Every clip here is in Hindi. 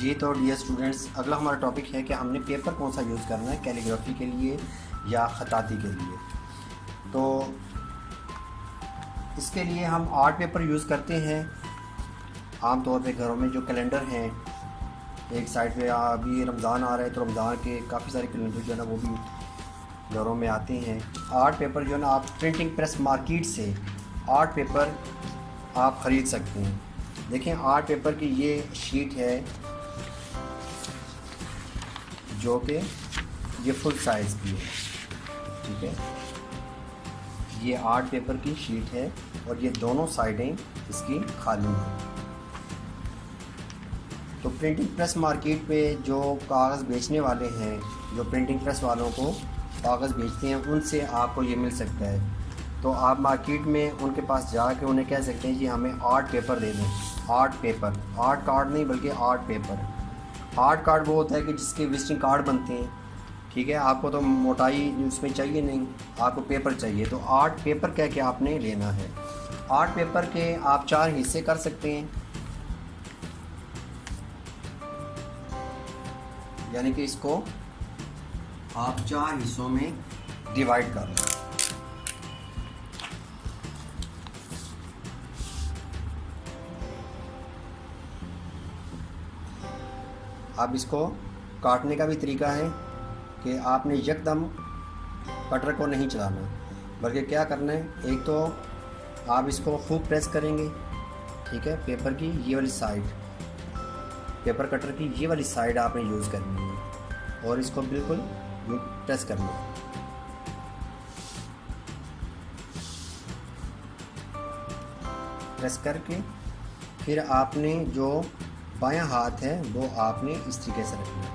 जी तो डियर स्टूडेंट्स, अगला हमारा टॉपिक है कि हमने पेपर कौन सा यूज़ करना है, कैलीग्राफी के लिए या ख़ताती के लिए। तो इसके लिए हम आर्ट पेपर यूज़ करते हैं आम तौर पे घरों में। जो कैलेंडर हैं, एक साइड पे अभी रमज़ान आ रहा है तो रमज़ान के काफ़ी सारे कैलेंडर जो है ना वो भी घरों में आते हैं। आर्ट पेपर जो है ना, आप प्रिंटिंग प्रेस मार्केट से आर्ट पेपर आप ख़रीद सकते हैं। देखें, आर्ट पेपर की ये शीट है जो कि ये फुल साइज़ की है, ठीक है। ये आर्ट पेपर की शीट है और ये दोनों साइडें इसकी खाली हैं। तो प्रिंटिंग प्रेस मार्केट पे जो कागज़ बेचने वाले हैं, जो प्रिंटिंग प्रेस वालों को कागज़ बेचते हैं, उनसे आपको ये मिल सकता है। तो आप मार्केट में उनके पास जाके उन्हें कह सकते हैं कि हमें आर्ट पेपर दे दें। आर्ट पेपर, आर्ट कार्ड नहीं बल्कि आर्ट पेपर। आर्ट कार्ड वो होता है कि जिसके विजिटिंग कार्ड बनते हैं, ठीक है। आपको तो मोटाई उसमें चाहिए नहीं, आपको पेपर चाहिए, तो आर्ट पेपर कह के आपने लेना है। आर्ट पेपर के आप 4 हिस्से कर सकते हैं, यानी कि इसको आप 4 हिस्सों में डिवाइड कर लें। अब इसको काटने का भी तरीका है कि आपने यकदम कटर को नहीं चलाना, बल्कि क्या करना है, एक तो आप इसको खूब प्रेस करेंगे, ठीक है। पेपर की ये वाली साइड, पेपर कटर की ये वाली साइड आपने यूज़ करनी है और इसको बिल्कुल प्रेस करना है। प्रेस करके फिर आपने जो बायां हाथ है वो आपने इस तरीके से रखना है।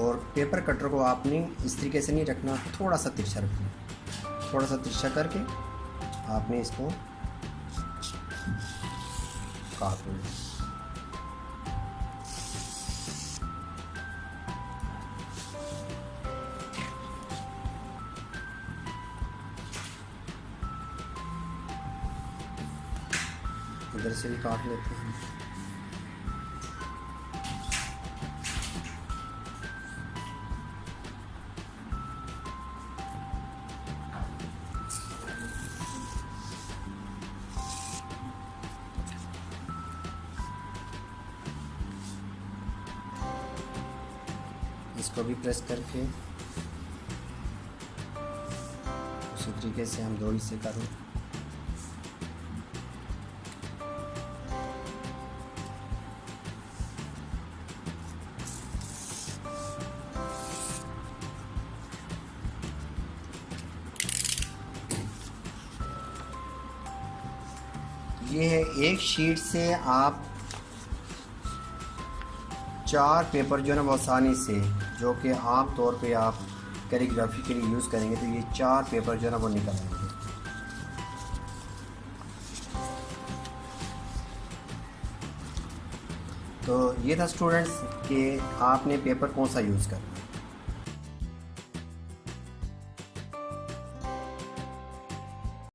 और पेपर कटर को आपने इस तरीके से नहीं रखना, थोड़ा सा तिरछा रखना। थोड़ा सा तिरछा करके आपने इसको काट लेना। इधर से भी काट लेते हैं। इसको भी प्रेस करके उसी तरीके से हम 2 हिस्से करें। ये है एक शीट से आप 4 पेपर जो है ना वो आसानी से, जो कि आम तौर पे आप कैलीग्राफी के लिए यूज़ करेंगे, तो ये 4 पेपर जो है ना वो निकल आएंगे। तो ये था स्टूडेंट्स कि आपने पेपर कौन सा यूज़ करना।